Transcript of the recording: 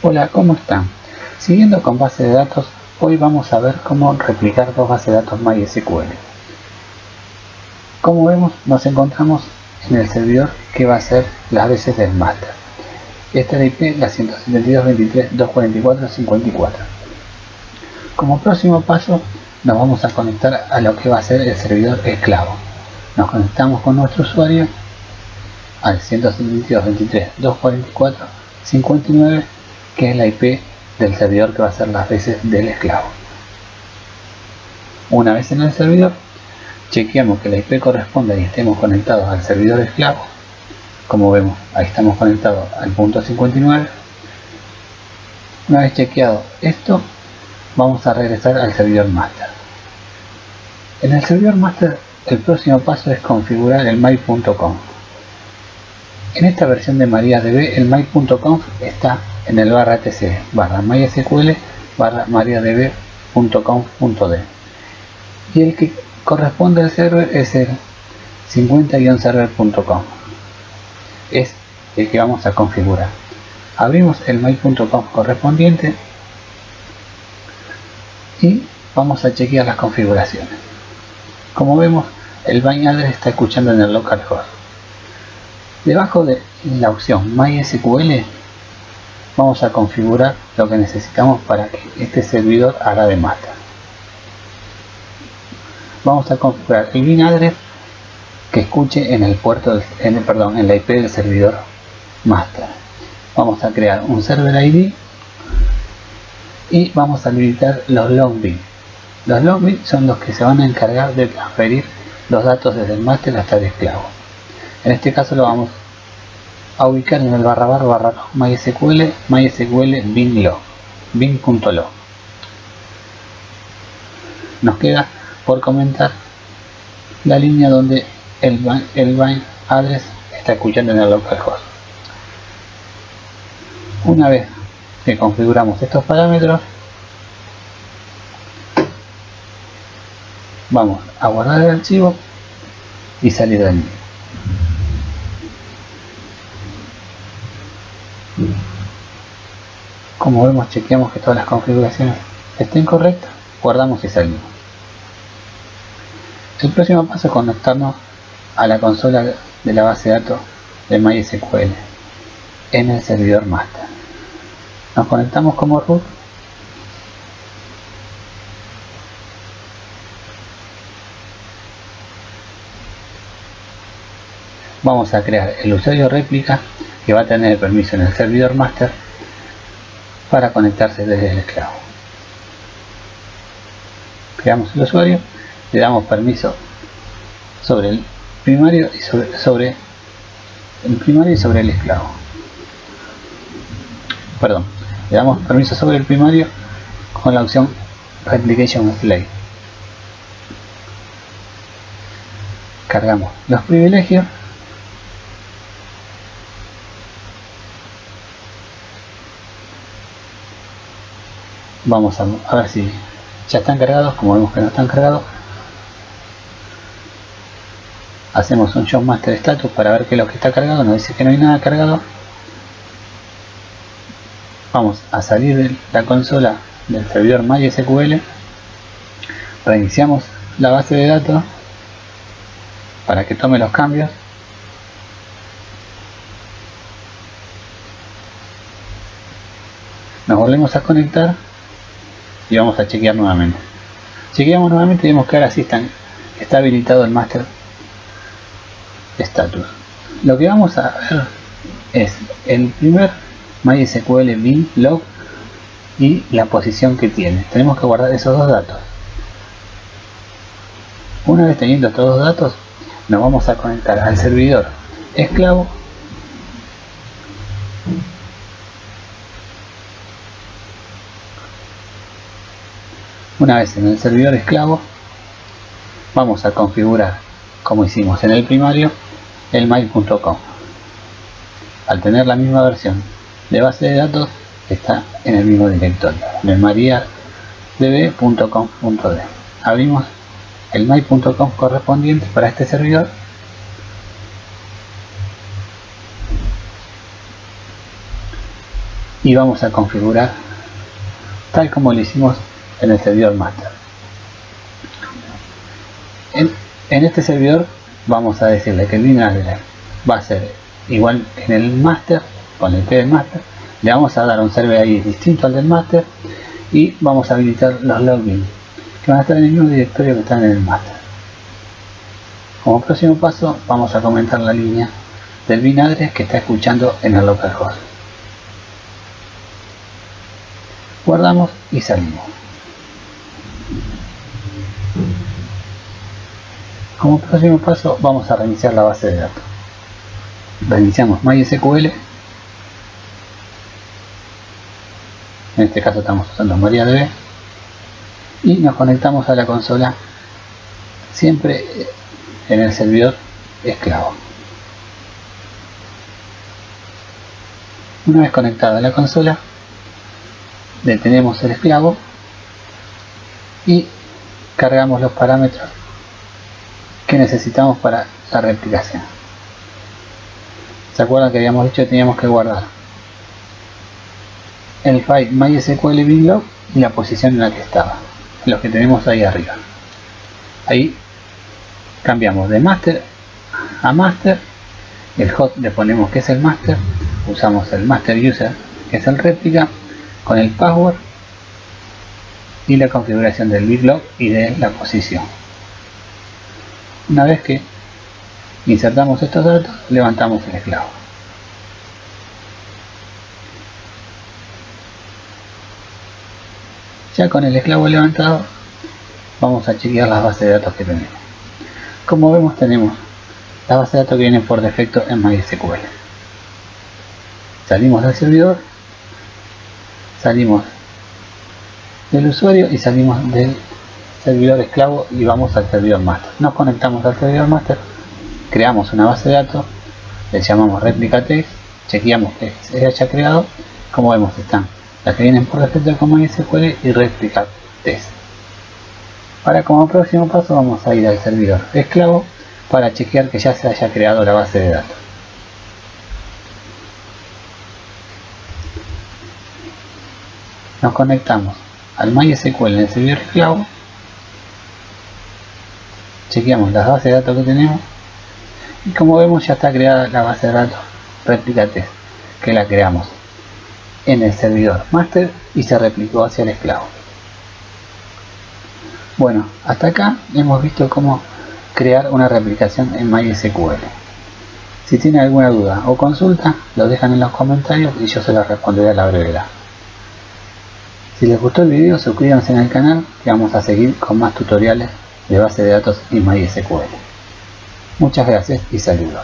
Hola, ¿cómo están? Siguiendo con base de datos, hoy vamos a ver cómo replicar dos bases de datos MySQL. Como vemos, nos encontramos en el servidor que va a ser las veces del máster. Esta es la IP, la 172.23.244.54. Como próximo paso, nos vamos a conectar a lo que va a ser el servidor esclavo. Nos conectamos con nuestro usuario al 172.23.244.59, que es la IP del servidor que va a ser las veces del esclavo. Una vez en el servidor, chequeamos que la IP corresponda y estemos conectados al servidor esclavo. Como vemos, ahí estamos conectados al punto 59. Una vez chequeado esto, vamos a regresar al servidor master. En el servidor master, el próximo paso es configurar el my.conf. En esta versión de MariaDB, el my.conf está en el /etc /mysql /mariadb.conf.d, y el que corresponde al server es el 50-server.conf. es el que vamos a configurar. Abrimos el my.conf correspondiente y vamos a chequear las configuraciones. Como vemos, el bind address está escuchando en el localhost. Debajo de la opción MySQL vamos a configurar lo que necesitamos para que este servidor haga de master. Vamos a configurar el bind address que escuche en el puerto en la IP del servidor master. Vamos a crear un server ID y vamos a habilitar los long bin. Los long bin son los que se van a encargar de transferir los datos desde el master hasta el esclavo. En este caso lo vamos a ubicar en el /mysql bin.log. Nos queda por comentar la línea donde el bind address está escuchando en el localhost. Una vez que configuramos estos parámetros, vamos a guardar el archivo y salir de él. Como vemos, chequeamos que todas las configuraciones estén correctas, guardamos y salimos. El próximo paso es conectarnos a la consola de la base de datos de MySQL en el servidor master. Nos conectamos como root. Vamos a crear el usuario réplica que va a tener el permiso en el servidor master para conectarse desde el esclavo. Creamos el usuario, le damos permiso sobre el primario y sobre el esclavo. Perdón, le damos permiso sobre el primario con la opción Replication Slave. Cargamos los privilegios. Vamos a ver si ya están cargados. Como vemos que no están cargados, hacemos un show master status para ver qué es lo que está cargado. Nos dice que no hay nada cargado. Vamos a salir de la consola del servidor MySQL, reiniciamos la base de datos para que tome los cambios. Nos volvemos a conectar y vamos a chequear nuevamente. Chequeamos nuevamente y vemos que ahora sí está habilitado el master status. Lo que vamos a ver es el primer MySQL bin log y la posición que tiene. Tenemos que guardar esos dos datos. Una vez teniendo estos dos datos, nos vamos a conectar al servidor esclavo. Una vez en el servidor esclavo, vamos a configurar, como hicimos en el primario, el my.conf. Al tener la misma versión de base de datos, está en el mismo directorio, en el mariadb.conf.d. Abrimos el my.conf correspondiente para este servidor. y vamos a configurar tal como lo hicimos en el servidor master. En este servidor vamos a decirle que el binary va a ser igual que en el master, con el IP del master. Le vamos a dar un server ID distinto al del master y vamos a habilitar los login que van a estar en el mismo directorio que están en el master. Como próximo paso vamos a comentar la línea del binary que está escuchando en el localhost. Guardamos y salimos. Como próximo paso vamos a reiniciar la base de datos. Reiniciamos MySQL. En este caso estamos usando MariaDB. Y nos conectamos a la consola, siempre en el servidor esclavo. Una vez conectada a la consola, detenemos el esclavo y cargamos los parámetros que necesitamos para la replicación. ¿Se acuerdan que habíamos dicho que teníamos que guardar el file MySQL binlog y la posición en la que estaba? Los que tenemos ahí arriba. Ahí cambiamos de master a master. El host le ponemos que es el master. Usamos el master user que es el réplica con el password y la configuración del binlog y de la posición. Una vez que insertamos estos datos, levantamos el esclavo. Ya con el esclavo levantado, vamos a chequear las bases de datos que tenemos. Como vemos, tenemos las bases de datos que vienen por defecto en MySQL. Salimos del servidor, salimos del usuario y salimos del servidor esclavo y vamos al servidor master. Nos conectamos al servidor master, creamos una base de datos, le llamamos replica test, chequeamos que se haya creado. Como vemos, están las que vienen por defecto como MySQL y replica test. Ahora, como próximo paso, vamos a ir al servidor esclavo para chequear que ya se haya creado la base de datos. Nos conectamos al MySQL en el servidor esclavo, chequeamos las bases de datos que tenemos y como vemos ya está creada la base de datos replica test, que la creamos en el servidor master y se replicó hacia el esclavo. Bueno, hasta acá hemos visto cómo crear una replicación en MySQL. Si tienen alguna duda o consulta, lo dejan en los comentarios y yo se los responderé a la brevedad. Si les gustó el video, suscríbanse en el canal que vamos a seguir con más tutoriales de base de datos y MySQL. Muchas gracias y saludos.